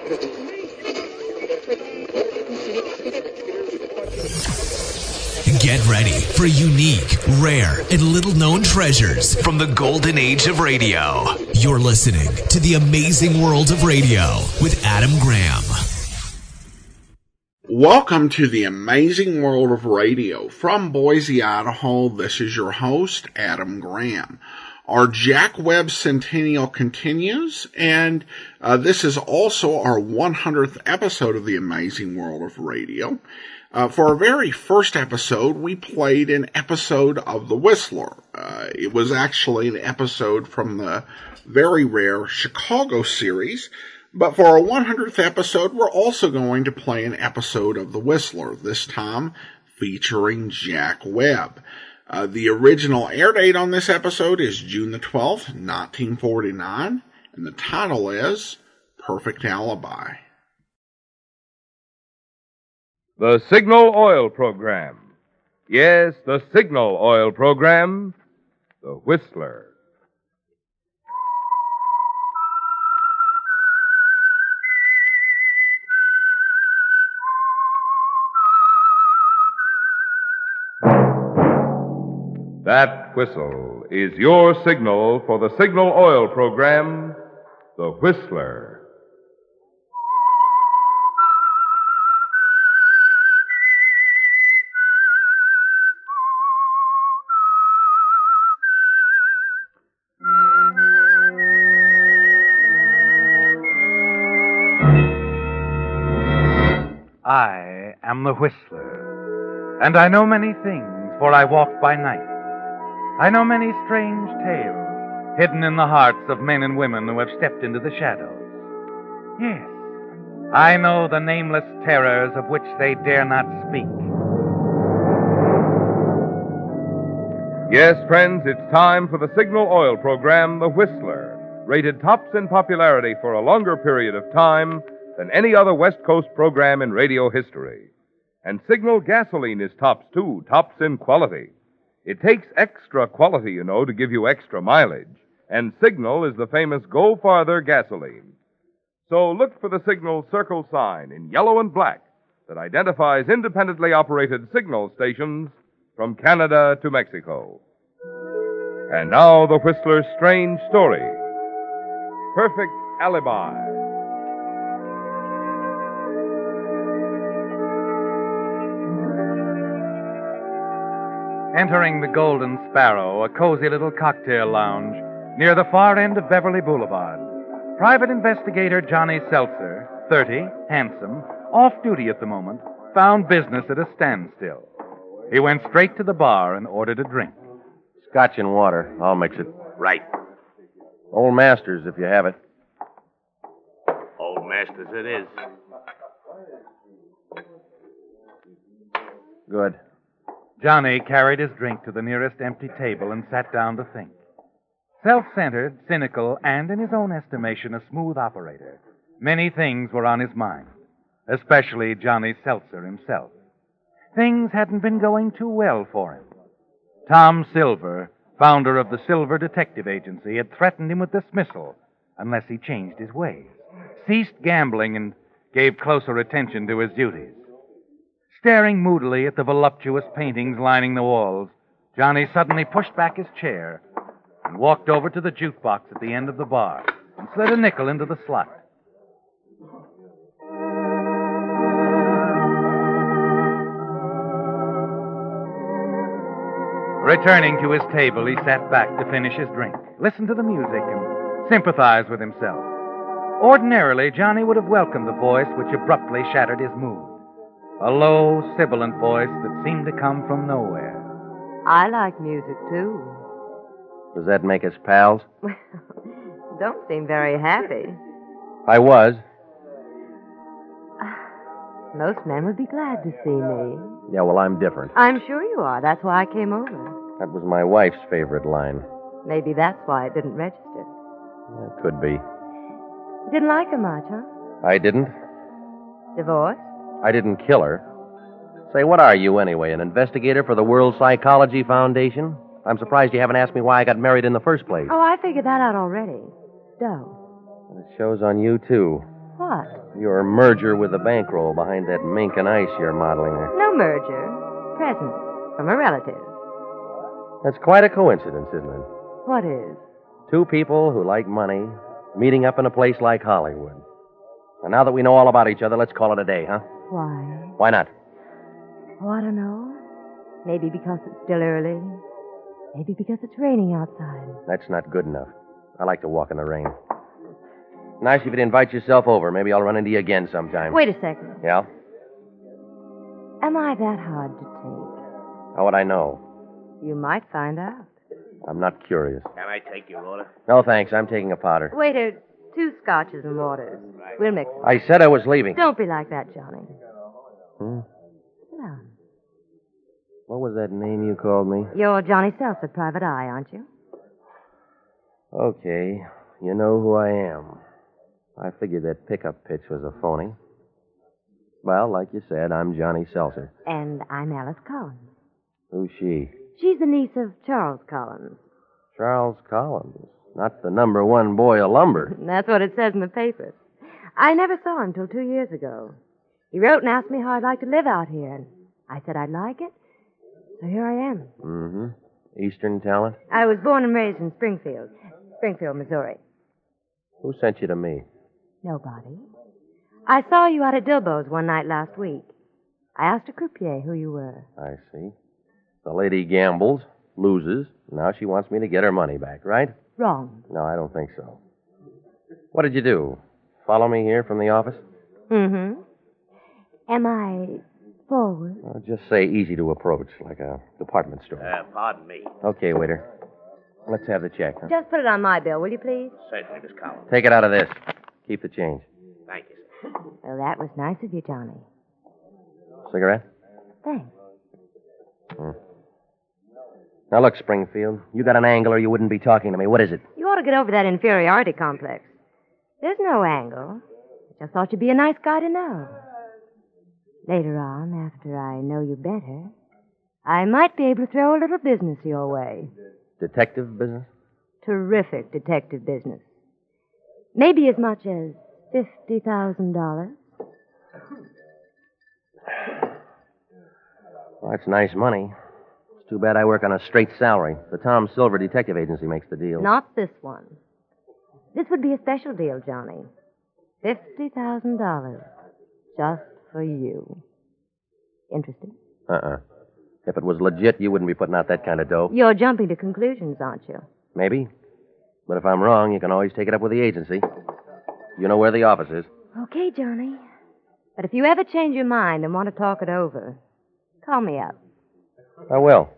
Get ready for unique, rare, and little-known treasures from the golden age of radio. You're listening to The Amazing World of Radio with Adam Graham. Welcome to The Amazing World of Radio. From Boise, Idaho, this is your host, Adam Graham. Our Jack Webb Centennial continues, and this is also our 100th episode of The Amazing World of Radio. For our very first episode, we played an episode of The Whistler. It was actually an episode from the very rare Chicago series, but for our 100th episode, we're also going to play an episode of The Whistler, this time featuring Jack Webb. The original air date on this episode is June the 12th, 1949, and the title is Perfect Alibi. The Signal Oil Program. Yes, the Signal Oil Program. The Whistler. That whistle is your signal for the Signal Oil Program, The Whistler. I am the Whistler, and I know many things, for I walk by night. I know many strange tales hidden in the hearts of men and women who have stepped into the shadows. Yes, I know the nameless terrors of which they dare not speak. Yes, friends, it's time for the Signal Oil Program, The Whistler, rated tops in popularity for a longer period of time than any other West Coast program in radio history. And Signal gasoline is tops, too, tops in quality. It takes extra quality, you know, to give you extra mileage. And Signal is the famous Go Farther gasoline. So look for the Signal circle sign in yellow and black that identifies independently operated signal stations from Canada to Mexico. And now the Whistler's strange story. Perfect Alibi. Entering the Golden Sparrow, a cozy little cocktail lounge near the far end of Beverly Boulevard, Private Investigator Johnny Seltzer, 30, handsome, off duty at the moment, found business at a standstill. He went straight to the bar and ordered a drink. Scotch and water. I'll mix it. Right. Old Masters, if you have it. Old Masters it is. Good. Johnny carried his drink to the nearest empty table and sat down to think. Self-centered, cynical, and, in his own estimation, a smooth operator, many things were on his mind, especially Johnny Seltzer himself. Things hadn't been going too well for him. Tom Silver, founder of the Silver Detective Agency, had threatened him with dismissal unless he changed his ways, ceased gambling, and gave closer attention to his duties. Staring moodily at the voluptuous paintings lining the walls, Johnny suddenly pushed back his chair and walked over to the jukebox at the end of the bar and slid a nickel into the slot. Returning to his table, he sat back to finish his drink, listen to the music, and sympathize with himself. Ordinarily, Johnny would have welcomed the voice which abruptly shattered his mood. A low, sibilant voice that seemed to come from nowhere. I like music, too. Does that make us pals? Don't seem very happy. I was. Most men would be glad to see me. Yeah, well, I'm different. I'm sure you are. That's why I came over. That was my wife's favorite line. Maybe that's why it didn't register. It could be. You didn't like her much, huh? I didn't. Divorced? I didn't kill her. Say, what are you anyway, an investigator for the World Psychology Foundation? I'm surprised you haven't asked me why I got married in the first place. Oh, I figured that out already. So? It shows on you, too. What? Your merger with the bankroll behind that mink and ice you're modeling there. No merger. Present. From a relative. That's quite a coincidence, isn't it? What is? Two people who like money meeting up in a place like Hollywood. And now that we know all about each other, let's call it a day, huh? Why? Why not? Oh, I don't know. Maybe because it's still early. Maybe because it's raining outside. That's not good enough. I like to walk in the rain. Nice if you'd invite yourself over. Maybe I'll run into you again sometime. Wait a second. Yeah? Am I that hard to take? How would I know? You might find out. I'm not curious. Can I take your order? No, thanks. I'm taking a powder. Waiter, 2 scotches and waters. We'll mix them. I said I was leaving. Don't be like that, Johnny. Sit down. What was that name you called me? You're Johnny Seltzer, Private Eye, aren't you? Okay. You know who I am. I figured that pickup pitch was a phony. Well, like you said, I'm Johnny Seltzer. And I'm Alice Collins. Who's she? She's the niece of Charles Collins. Charles Collins. Not the #1 boy of lumber. That's what it says in the papers. I never saw him till 2 years ago. He wrote and asked me how I'd like to live out here, and I said I'd like it. So here I am. Mm-hmm. Eastern talent? I was born and raised in Springfield, Missouri. Who sent you to me? Nobody. I saw you out at Dilbo's one night last week. I asked a croupier who you were. I see. The lady gambles, loses. Now she wants me to get her money back, right? Wrong. No, I don't think so. What did you do? Follow me here from the office? Mm-hmm. Am I forward? Just say easy to approach, like a department store. Pardon me. Okay, waiter. Let's have the check, huh? Just put it on my bill, will you please? Certainly, Miss Collins. Take it out of this. Keep the change. Thank you, sir. Well, that was nice of you, Johnny. Cigarette? Thanks. Now, look, Springfield. You got an angle or you wouldn't be talking to me. What is it? You ought to get over that inferiority complex. There's no angle. I just thought you'd be a nice guy to know. Later on, after I know you better, I might be able to throw a little business your way. Detective business? Terrific detective business. Maybe as much as $50,000. Well, that's nice money. It's too bad I work on a straight salary. The Tom Silver Detective Agency makes the deal. Not this one. This would be a special deal, Johnny. $50,000. Just for you. Interested? If it was legit, you wouldn't be putting out that kind of dough. You're jumping to conclusions, aren't you? Maybe. But if I'm wrong, you can always take it up with the agency. You know where the office is. Okay, Johnny. But if you ever change your mind and want to talk it over, call me up. I will.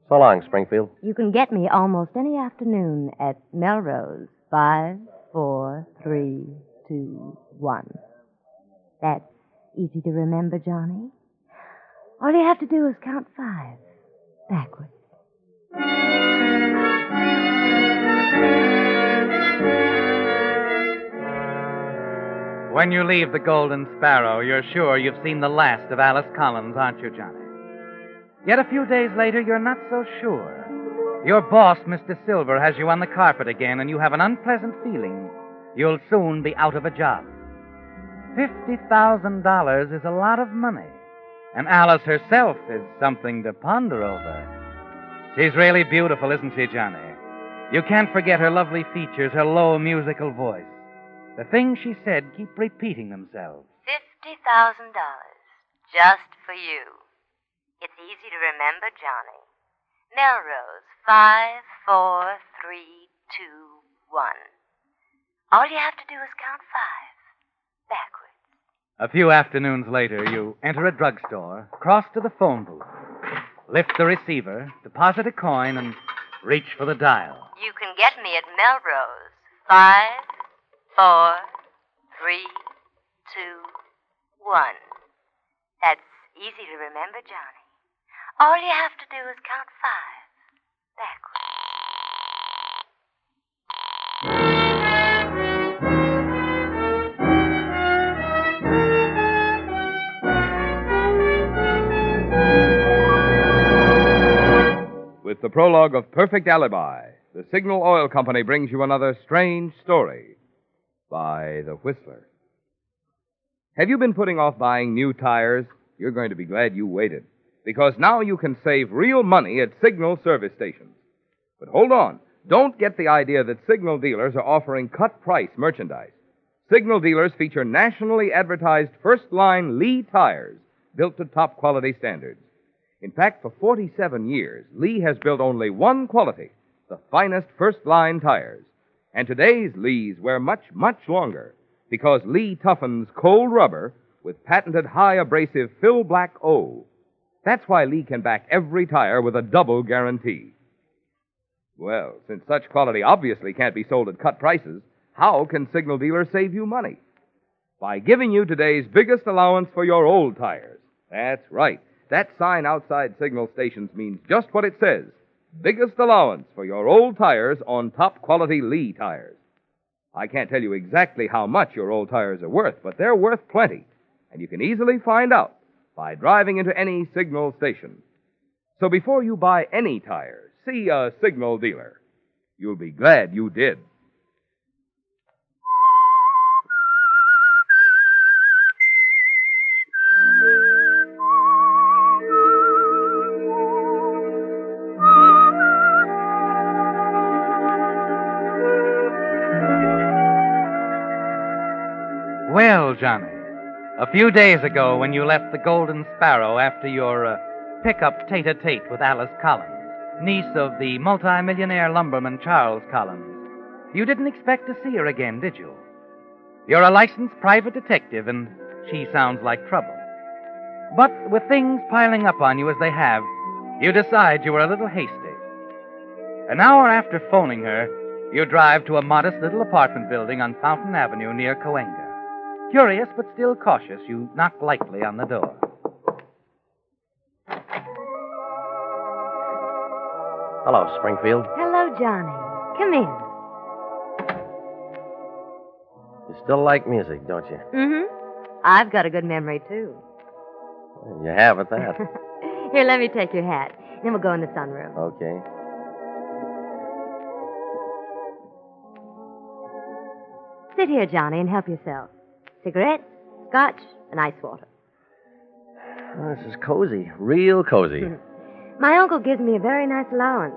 So long, Springfield. You can get me almost any afternoon at Melrose. 5, 4, 3, 2, 1. That's easy to remember, Johnny. All you have to do is count 5 backwards. When you leave the Golden Sparrow, you're sure you've seen the last of Alice Collins, aren't you, Johnny? Yet a few days later, you're not so sure. Your boss, Mr. Silver, has you on the carpet again, and you have an unpleasant feeling you'll soon be out of a job. $50,000 is a lot of money, and Alice herself is something to ponder over. She's really beautiful, isn't she, Johnny? You can't forget her lovely features, her low musical voice. The things she said keep repeating themselves. $50,000. Just for you. It's easy to remember, Johnny. Melrose, 5, 4, 3, 2, 1. All you have to do is count 5 backwards. A few afternoons later, you enter a drugstore, cross to the phone booth, lift the receiver, deposit a coin, and reach for the dial. You can get me at Melrose, 5, 4, 3, 2, 1. That's easy to remember, Johnny. All you have to do is count 5 backwards. With the prologue of Perfect Alibi, the Signal Oil Company brings you another strange story by The Whistler. Have you been putting off buying new tires? You're going to be glad you waited, because now you can save real money at Signal service stations. But hold on. Don't get the idea that Signal dealers are offering cut-price merchandise. Signal dealers feature nationally advertised first-line Lee tires built to top-quality standards. In fact, for 47 years, Lee has built only one quality, the finest first-line tires. And today's Lees wear much, much longer because Lee toughens cold rubber with patented high abrasive Fill Black O. That's why Lee can back every tire with a double guarantee. Well, since such quality obviously can't be sold at cut prices, how can Signal dealers save you money? By giving you today's biggest allowance for your old tires. That's right. That sign outside Signal stations means just what it says. Biggest allowance for your old tires on top-quality Lee tires. I can't tell you exactly how much your old tires are worth, but they're worth plenty, and you can easily find out by driving into any Signal station. So before you buy any tires, see a Signal dealer. You'll be glad you did. Well, Johnny, a few days ago when you left the Golden Sparrow after your pickup tete-a-tete with Alice Collins, niece of the multimillionaire lumberman Charles Collins, you didn't expect to see her again, did you? You're a licensed private detective, and she sounds like trouble. But with things piling up on you as they have, you decide you were a little hasty. An hour after phoning her, you drive to a modest little apartment building on Fountain Avenue near Cahuenga. Curious but still cautious, you knock lightly on the door. Hello, Springfield. Hello, Johnny. Come in. You still like music, don't you? Mm-hmm. I've got a good memory, too. You have at that. Here, let me take your hat. Then we'll go in the sunroom. Okay. Sit here, Johnny, and help yourself. Cigarette, scotch, and ice water. Oh, this is cozy. Real cozy. My uncle gives me a very nice allowance.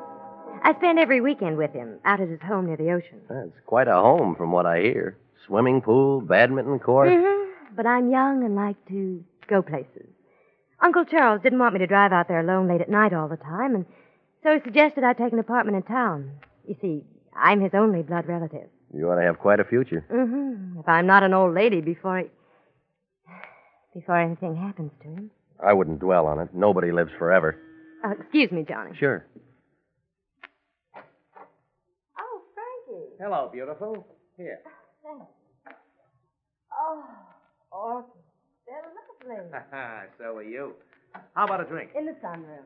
I spend every weekend with him out at his home near the ocean. That's quite a home from what I hear. Swimming pool, badminton court. Mm-hmm. But I'm young and like to go places. Uncle Charles didn't want me to drive out there alone late at night all the time, and so he suggested I take an apartment in town. You see, I'm his only blood relative. You ought to have quite a future. Mm-hmm. If I'm not an old lady before anything happens to him. I wouldn't dwell on it. Nobody lives forever. Excuse me, Johnny. Sure. Oh, Frankie. Hello, beautiful. Here. Thanks. Oh, Orchid. They're lovely. So are you. How about a drink? In the sunroom.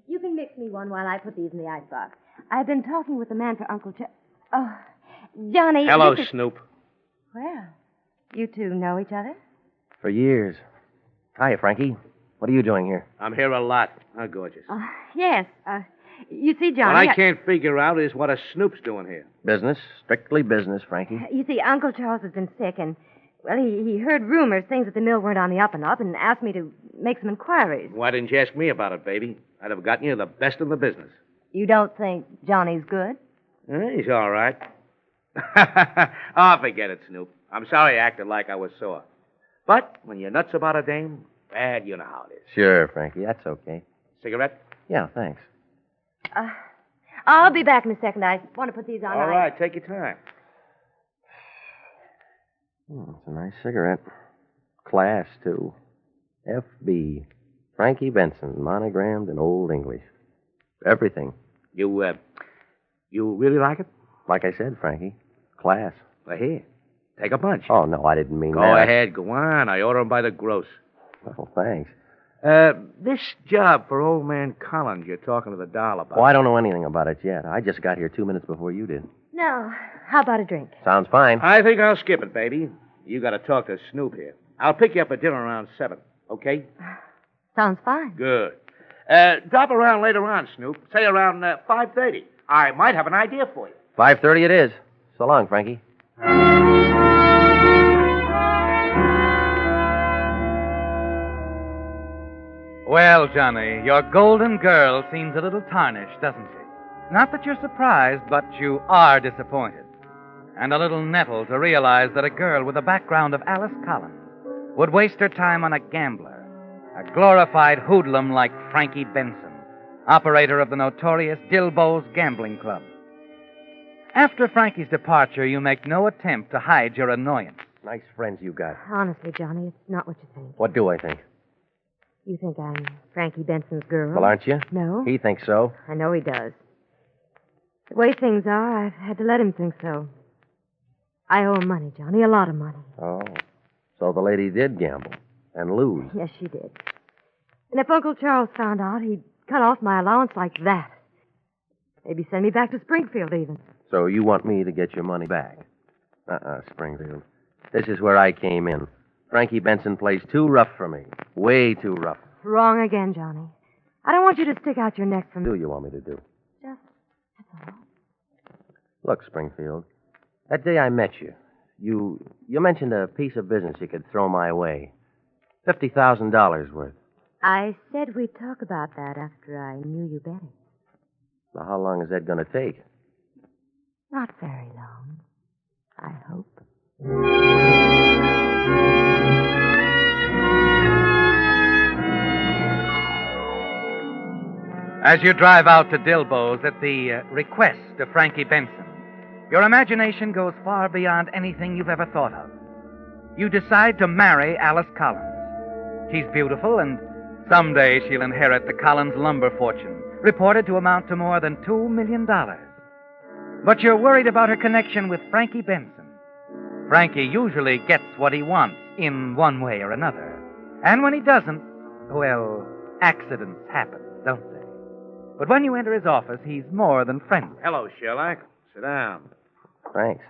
You can mix me one while I put these in the icebox. I've been talking with the man for Uncle Oh, Johnny. Hello, Snoop. Well, you two know each other? For years. Hiya, Frankie. What are you doing here? I'm here a lot. How gorgeous. Yes. You see, Johnny... What I can't figure out is what a Snoop's doing here. Business. Strictly business, Frankie. You see, Uncle Charles has been sick, and, well, he heard rumors, things at the mill weren't on the up and up, and asked me to make some inquiries. Why didn't you ask me about it, baby? I'd have gotten you the best in the business. You don't think Johnny's good? He's all right. Oh, forget it, Snoop. I'm sorry I acted like I was sore. But when you're nuts about a dame, well, you know how it is. Sure, Frankie. That's okay. Cigarette? Yeah, thanks. I'll be back in a second. I want to put these on. All right, take your time. It's a nice cigarette. Class, too. F.B. Frankie Benson, monogrammed in Old English. Everything. You really like it? Like I said, Frankie. Class. Well, here. Take a bunch. Oh, no, I didn't mean that. Go ahead, go on. I order them by the gross. Well, thanks. This job for old man Collins you're talking to the doll about. Oh, I don't know anything about it yet. I just got here 2 minutes before you did. No. How about a drink? Sounds fine. I think I'll skip it, baby. You got to talk to Snoop here. I'll pick you up at dinner around 7, okay? Sounds fine. Good. Drop around later on, Snoop. Say around 5:30. I might have an idea for you. 5:30 it is. So long, Frankie. Well, Johnny, your golden girl seems a little tarnished, doesn't she? Not that you're surprised, but you are disappointed. And a little nettled to realize that a girl with the background of Alice Collins would waste her time on a gambler, a glorified hoodlum like Frankie Benson, operator of the notorious Dilbo's Gambling Club. After Frankie's departure, you make no attempt to hide your annoyance. Nice friends you got. Honestly, Johnny, it's not what you think. What do I think? You think I'm Frankie Benson's girl? Well, aren't you? No. He thinks so. I know he does. The way things are, I've had to let him think so. I owe him money, Johnny, a lot of money. Oh. So the lady did gamble and lose. Yes, she did. And if Uncle Charles found out, he'd cut off my allowance like that. Maybe send me back to Springfield, even. So you want me to get your money back? Springfield. This is where I came in. Frankie Benson plays too rough for me. Way too rough. Wrong again, Johnny. I don't want you to stick out your neck for me. What do you want me to do? Just, that's all. Look, Springfield, that day I met you, you mentioned a piece of business you could throw my way. $50,000 worth. I said we'd talk about that after I knew you better. Now, how long is that going to take? Not very long, I hope. As you drive out to Dilbo's at the request of Frankie Benson, your imagination goes far beyond anything you've ever thought of. You decide to marry Alice Collins. She's beautiful, and someday she'll inherit the Collins lumber fortune, reported to amount to more than $2 million. But you're worried about her connection with Frankie Benson. Frankie usually gets what he wants in one way or another. And when he doesn't, well, accidents happen, don't they? But when you enter his office, he's more than friendly. Hello, Sherlock. Sit down. Thanks.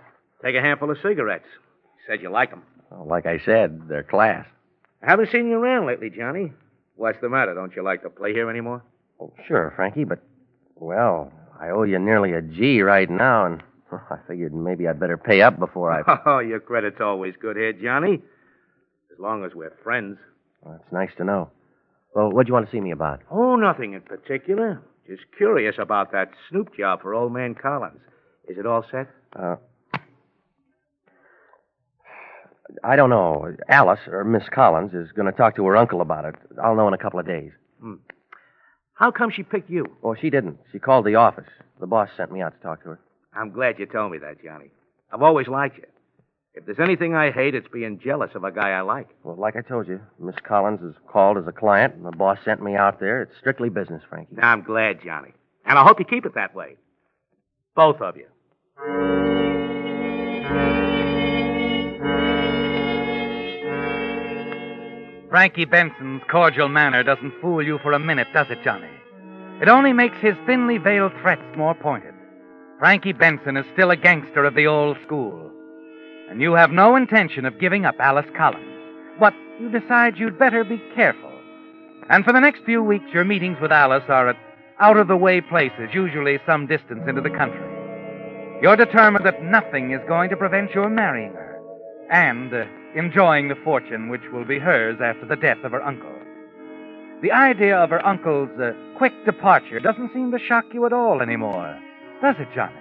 Take a handful of cigarettes. You said you like them. Well, like I said, they're class. I haven't seen you around lately, Johnny. What's the matter? Don't you like to play here anymore? Oh, sure, Frankie, but, well, I owe you nearly a G right now, and I figured maybe I'd better pay up before I... Oh, your credit's always good here, Johnny. As long as we're friends. Well, that's nice to know. Well, what do you want to see me about? Oh, nothing in particular. Just curious about that snoop job for old man Collins. Is it all set? I don't know. Alice, or Miss Collins, is going to talk to her uncle about it. I'll know in a couple of days. How come she picked you? Oh, she didn't. She called the office. The boss sent me out to talk to her. I'm glad you told me that, Johnny. I've always liked you. If there's anything I hate, it's being jealous of a guy I like. Well, like I told you, Miss Collins is called as a client, and the boss sent me out there. It's strictly business, Frankie. I'm glad, Johnny. And I hope you keep it that way. Both of you. Frankie Benson's cordial manner doesn't fool you for a minute, does it, Johnny? It only makes his thinly veiled threats more pointed. Frankie Benson is still a gangster of the old school. And you have no intention of giving up Alice Collins. But you decide you'd better be careful. And for the next few weeks, your meetings with Alice are at out-of-the-way places, usually some distance into the country. You're determined that nothing is going to prevent your marrying her and enjoying the fortune which will be hers after the death of her uncle. The idea of her uncle's quick departure doesn't seem to shock you at all anymore, does it, Johnny?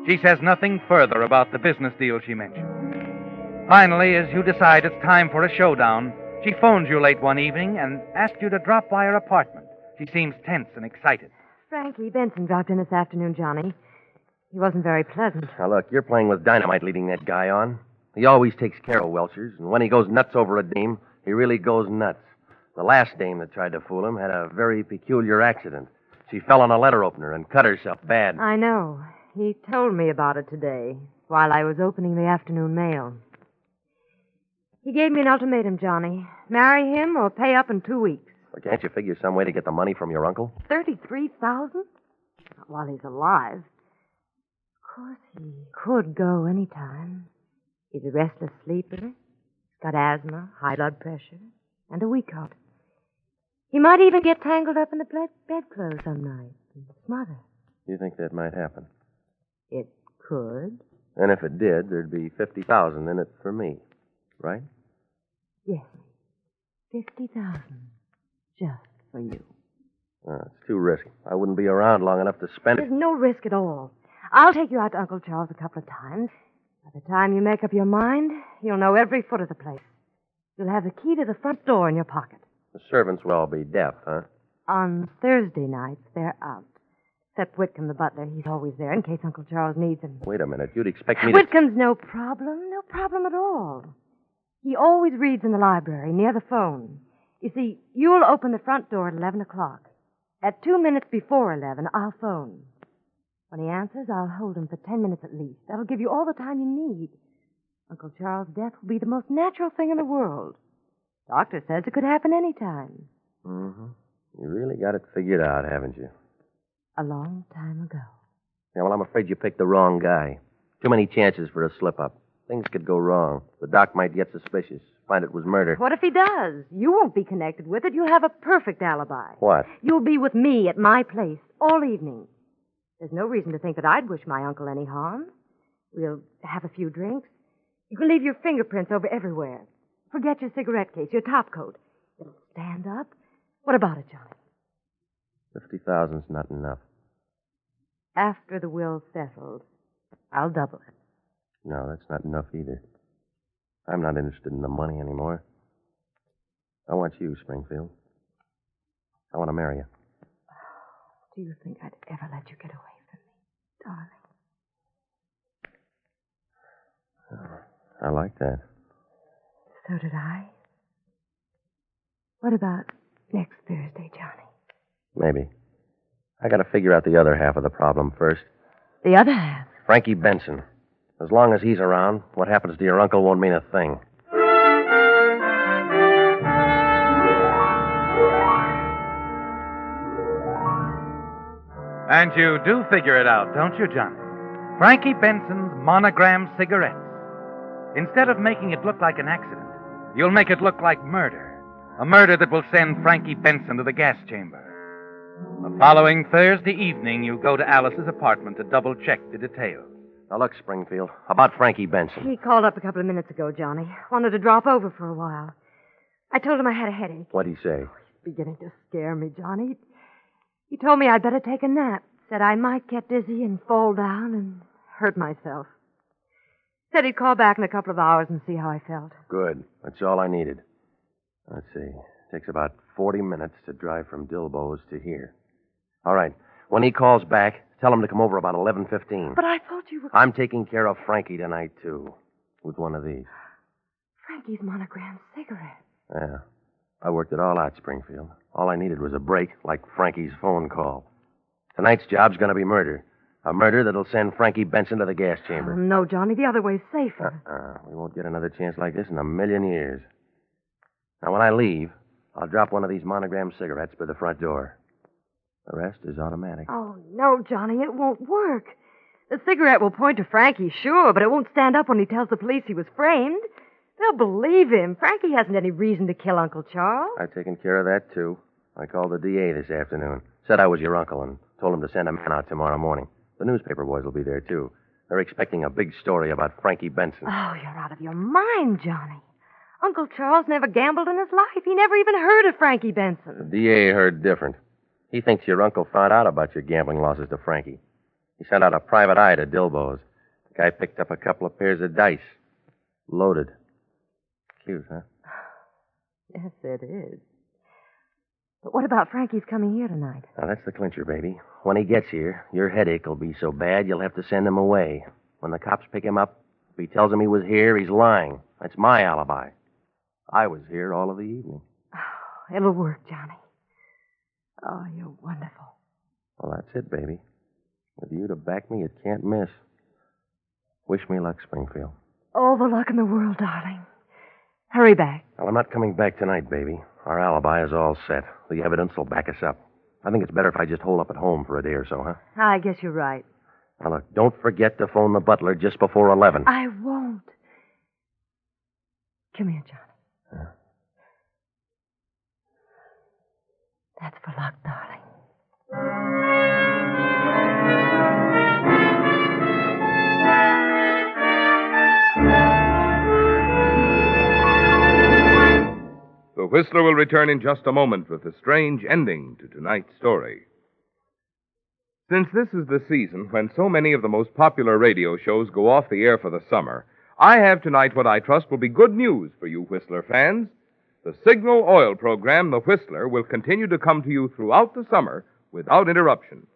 She says nothing further about the business deal she mentioned. Finally, as you decide it's time for a showdown, she phones you late one evening and asks you to drop by her apartment. She seems tense and excited. Frankie Benson dropped in this afternoon, Johnny. He wasn't very pleasant. Now, look, you're playing with dynamite leading that guy on. He always takes care of Welchers, and when he goes nuts over a dame, he really goes nuts. The last dame that tried to fool him had a very peculiar accident. She fell on a letter opener and cut herself bad. I know. He told me about it today, while I was opening the afternoon mail. He gave me an ultimatum, Johnny. Marry him or pay up in 2 weeks. Well, can't you figure some way to get the money from your uncle? $33,000? Not while he's alive. Of course, he could go any time. He's a restless sleeper. He's got asthma, high blood pressure, and a weak heart. He might even get tangled up in the bedclothes some night and smother. You think that might happen? It could. And if it did, there'd be $50,000 in it for me, right? Yes. $50,000. Just for you. It's too risky. I wouldn't be around long enough to spend There's it. no risk at all. I'll take you out to Uncle Charles a couple of times. By the time you make up your mind, you'll know every foot of the place. You'll have the key to the front door in your pocket. The servants will all be deaf, huh? On Thursday nights, they're out. Except Whitcomb, the butler. He's always there in case Uncle Charles needs him. Wait a minute. You'd expect me to... Whitcomb's no problem. No problem at all. He always reads in the library, near the phone. You see, you'll open the front door at 11 o'clock. At 2 minutes before 11, I'll phone. When he answers, I'll hold him for 10 minutes at least. That'll give you all the time you need. Uncle Charles' death will be the most natural thing in the world. Doctor says it could happen any time. Mm-hmm. You really got it figured out, haven't you? A long time ago. Yeah, well, I'm afraid you picked the wrong guy. Too many chances for a slip-up. Things could go wrong. The doc might get suspicious, find it was murder. What if he does? You won't be connected with it. You'll have a perfect alibi. What? You'll be with me at my place all evening. There's no reason to think that I'd wish my uncle any harm. We'll have a few drinks. You can leave your fingerprints over everywhere. Forget your cigarette case, your top coat. It'll stand up. What about it, Johnny? 50,000's not enough. After the will's settled, I'll double it. No, that's not enough either. I'm not interested in the money anymore. I want you, Springfield. I want to marry you. Do you think I'd ever let you get away from me, darling? I like that. So did I. What about next Thursday, Johnny? Maybe. I got to figure out the other half of the problem first. The other half? Frankie Benson. As long as he's around, what happens to your uncle won't mean a thing. And you do figure it out, don't you, Johnny? Frankie Benson's monogram cigarettes. Instead of making it look like an accident, you'll make it look like murder. A murder that will send Frankie Benson to the gas chamber. The following Thursday evening, you go to Alice's apartment to double-check the details. Now, look, Springfield, about Frankie Benson. He called up a couple of minutes ago, Johnny. Wanted to drop over for a while. I told him I had a headache. What'd he say? He's beginning to scare me, Johnny. He told me I'd better take a nap. Said I might get dizzy and fall down and hurt myself. Said he'd call back in a couple of hours and see how I felt. Good. That's all I needed. Let's see. It takes about 40 minutes to drive from Dilbo's to here. All right. When he calls back, tell him to come over about 11:15. But I thought you were... I'm taking care of Frankie tonight, too, with one of these. Frankie's monogram cigarette. Yeah. I worked it all out, Springfield. All I needed was a break, like Frankie's phone call. Tonight's job's going to be murder. A murder that'll send Frankie Benson to the gas Oh, chamber. no, Johnny. The other way's safer. We won't get another chance like this in a million years. Now, when I leave, I'll drop one of these monogram cigarettes by the front door. The rest is automatic. Oh, no, Johnny. It won't work. The cigarette will point to Frankie, sure, but it won't stand up when he tells the police he was framed. They'll believe him. Frankie hasn't any reason to kill Uncle Charles. I've taken care of that, too. I called the DA this afternoon. Said I was your uncle and told him to send a man out tomorrow morning. The newspaper boys will be there, too. They're expecting a big story about Frankie Benson. Oh, you're out of your mind, Johnny. Uncle Charles never gambled in his life. He never even heard of Frankie Benson. The DA heard different. He thinks your uncle found out about your gambling losses to Frankie. He sent out a private eye to Dilbo's. The guy picked up a couple of pairs of dice. Loaded. Cute, huh? Yes, it is. But what about Frankie's coming here tonight? Now, that's the clincher, baby. When he gets here, your headache will be so bad you'll have to send him away. When the cops pick him up, if he tells them he was here, he's lying. That's my alibi. I was here all of the evening. Oh, it'll work, Johnny. Oh, you're wonderful. Well, that's it, baby. With you to back me, it can't miss. Wish me luck, Springfield. All the luck in the world, darling. Hurry back. Well, I'm not coming back tonight, baby. Our alibi is all set. The evidence will back us up. I think it's better if I just hole up at home for a day or so, huh? I guess you're right. Now, look, don't forget to phone the butler just before 11. I won't. Come here, Johnny. Huh? That's for luck, darling. The Whistler will return in just a moment with a strange ending to tonight's story. Since this is the season when so many of the most popular radio shows go off the air for the summer, I have tonight what I trust will be good news for you Whistler fans. The Signal Oil program, The Whistler, will continue to come to you throughout the summer without interruption.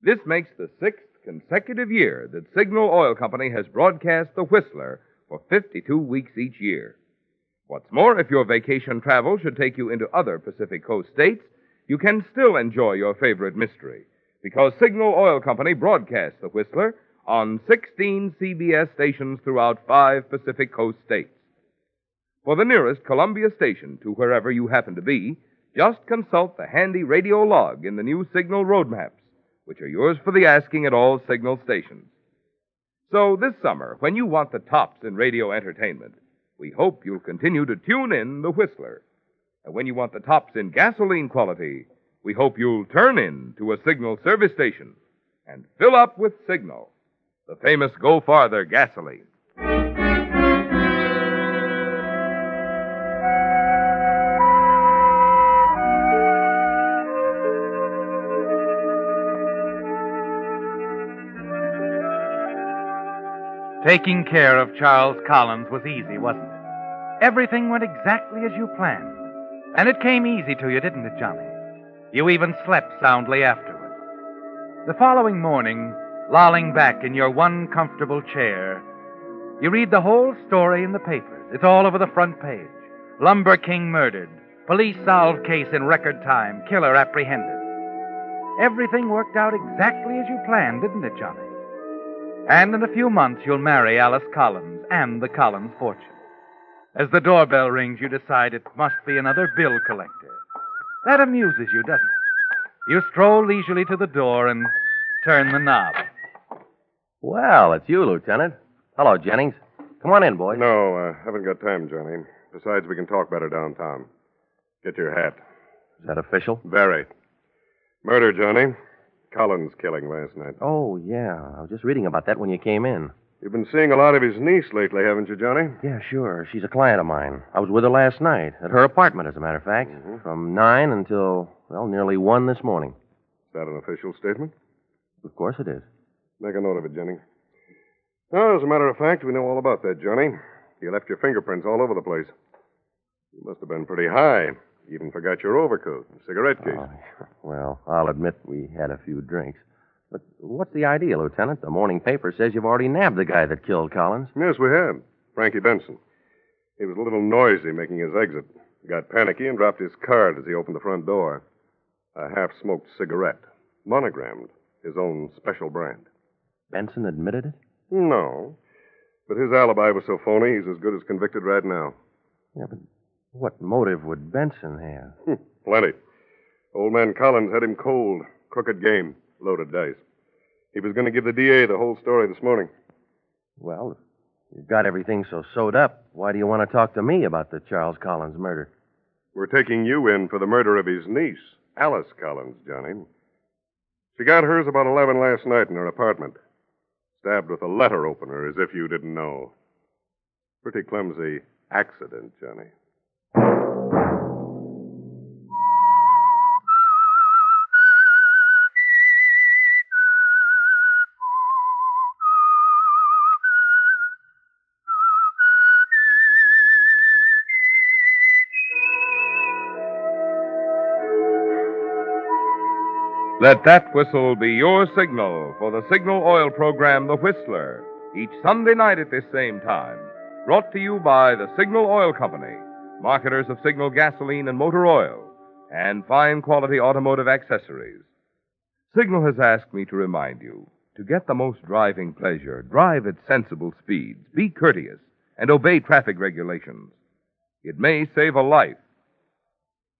This makes the 6th consecutive year that Signal Oil Company has broadcast The Whistler for 52 weeks each year. What's more, if your vacation travel should take you into other Pacific Coast states, you can still enjoy your favorite mystery, because Signal Oil Company broadcasts The Whistler on 16 CBS stations throughout 5 Pacific Coast states. For the nearest Columbia station to wherever you happen to be, just consult the handy radio log in the new Signal road maps, which are yours for the asking at all Signal stations. So this summer, when you want the tops in radio entertainment, we hope you'll continue to tune in The Whistler. And when you want the tops in gasoline quality, we hope you'll turn in to a Signal service station and fill up with Signal, the famous Go Farther gasoline. Taking care of Charles Collins was easy, wasn't it? Everything went exactly as you planned. And it came easy to you, didn't it, Johnny? You even slept soundly afterward. The following morning, lolling back in your one comfortable chair, you read the whole story in the papers. It's all over the front page. Lumber King murdered. Police solved case in record time. Killer apprehended. Everything worked out exactly as you planned, didn't it, Johnny? And in a few months, you'll marry Alice Collins and the Collins fortune. As the doorbell rings, you decide it must be another bill collector. That amuses you, doesn't it? You stroll leisurely to the door and turn the knob. Well, it's you, Lieutenant. Hello, Jennings. Come on in, boys. No, I haven't got time, Johnny. Besides, we can talk better downtown. Get your hat. Is that official? Very. Murder, Johnny. Collins killing last night. Oh, yeah. I was just reading about that when you came in. You've been seeing a lot of his niece lately, haven't you, Johnny? Yeah, sure. She's a client of mine. I was with her last night, at her apartment, as a matter of fact. Mm-hmm. From 9 until, nearly 1 this morning. Is that an official statement? Of course it is. Make a note of it, Jenny. Oh, as a matter of fact, we know all about that, Johnny. You left your fingerprints all over the place. You must have been pretty high. You even forgot your overcoat and cigarette case. Well, I'll admit we had a few drinks. But what's the idea, Lieutenant? The morning paper says you've already nabbed the guy that killed Collins. Yes, we have. Frankie Benson. He was a little noisy making his exit. He got panicky and dropped his card as he opened the front door. A half-smoked cigarette. Monogrammed. His own special brand. Benson admitted it? No. But his alibi was so phony, he's as good as convicted right now. Yeah, but what motive would Benson have? Plenty. Old man Collins had him cold. Crooked game. Loaded dice. He was going to give the DA the whole story this morning. Well, if you've got everything so sewed up, why do you want to talk to me about the Charles Collins murder? We're taking you in for the murder of his niece, Alice Collins, Johnny. She got hers about 11 last night in her apartment. Stabbed with a letter opener, as if you didn't know. Pretty clumsy accident, Johnny. Let that whistle be your signal for the Signal Oil program, The Whistler, each Sunday night at this same time. Brought to you by the Signal Oil Company, marketers of Signal gasoline and motor oil, and fine quality automotive accessories. Signal has asked me to remind you, to get the most driving pleasure, drive at sensible speeds, be courteous, and obey traffic regulations. It may save a life,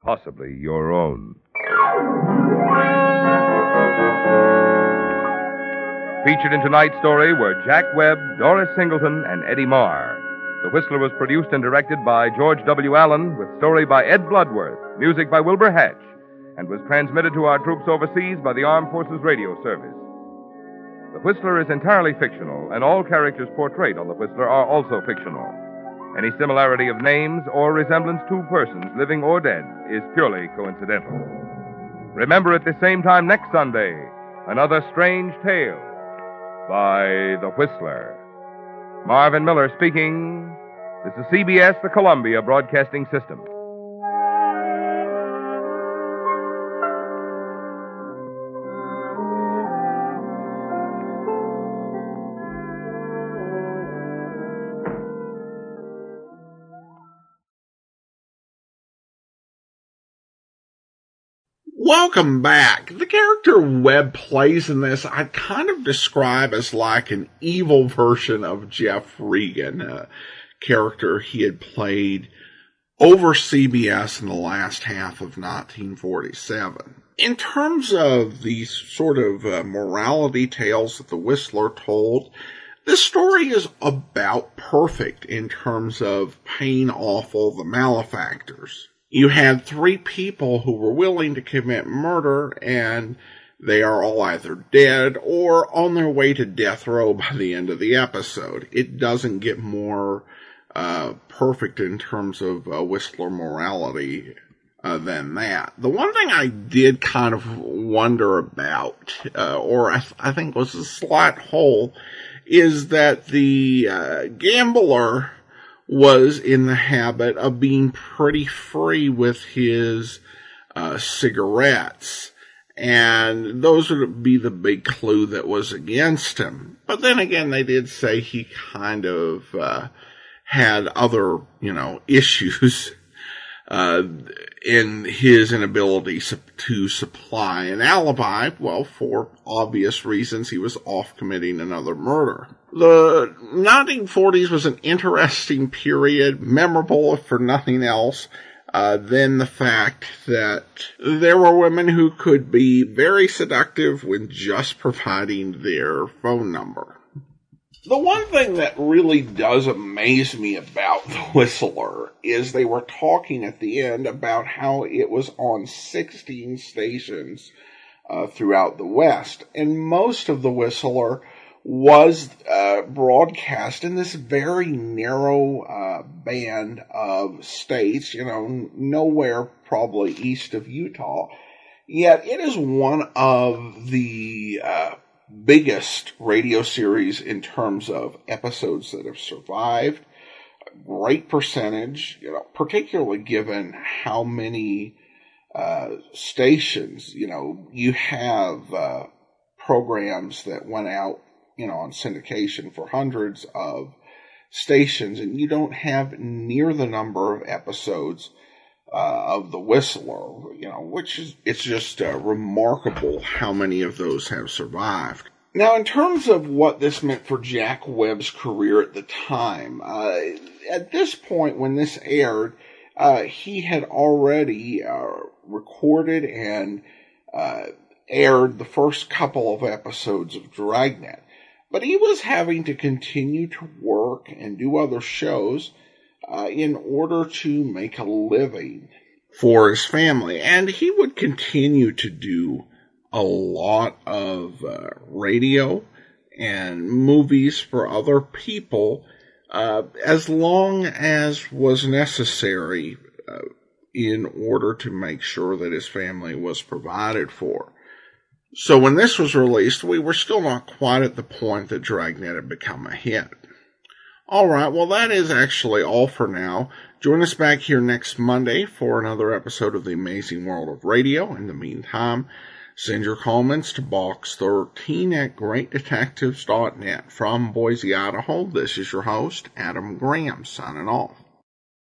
possibly your own. Featured in tonight's story were Jack Webb, Doris Singleton, and Eddie Marr. The Whistler was produced and directed by George W. Allen, with story by Ed Bloodworth, music by Wilbur Hatch, and was transmitted to our troops overseas by the Armed Forces Radio Service. The Whistler is entirely fictional, and all characters portrayed on The Whistler are also fictional. Any similarity of names or resemblance to persons, living or dead, is purely coincidental. Remember at the same time next Sunday, another strange tale by The Whistler. Marvin Miller speaking. This is CBS, the Columbia Broadcasting System. Welcome back. The character Webb plays in this, I'd kind of describe as like an evil version of Jeff Regan, a character he had played over CBS in the last half of 1947. In terms of these sort of morality tales that the Whistler told, this story is about perfect in terms of paying off all the malefactors. You had three people who were willing to commit murder, and they are all either dead or on their way to death row by the end of the episode. It doesn't get more perfect in terms of Whistler morality than that. The one thing I did kind of wonder about, or I think was a slight hole, is that the gambler was in the habit of being pretty free with his cigarettes. And those would be the big clue that was against him. But then again, they did say he kind of had other, issues in his inability to supply an alibi. Well, for obvious reasons, he was off committing another murder. The 1940s was an interesting period, memorable if for nothing else, than the fact that there were women who could be very seductive when just providing their phone number. The one thing that really does amaze me about The Whistler is they were talking at the end about how it was on 16 stations throughout the West, and most of The Whistler was broadcast in this very narrow band of states, nowhere probably east of Utah. Yet it is one of the biggest radio series in terms of episodes that have survived. A great percentage, particularly given how many stations, you have programs that went out on syndication for hundreds of stations, and you don't have near the number of episodes of The Whistler, which is, it's just remarkable how many of those have survived. Now, in terms of what this meant for Jack Webb's career at the time, at this point when this aired, he had already recorded and aired the first couple of episodes of Dragnet. But he was having to continue to work and do other shows in order to make a living for his family. And he would continue to do a lot of radio and movies for other people as long as was necessary in order to make sure that his family was provided for. So when this was released, we were still not quite at the point that Dragnet had become a hit. Alright, well that is actually all for now. Join us back here next Monday for another episode of The Amazing World of Radio. In the meantime, send your comments to box13@greatdetectives.net. From Boise, Idaho, this is your host, Adam Graham, signing off.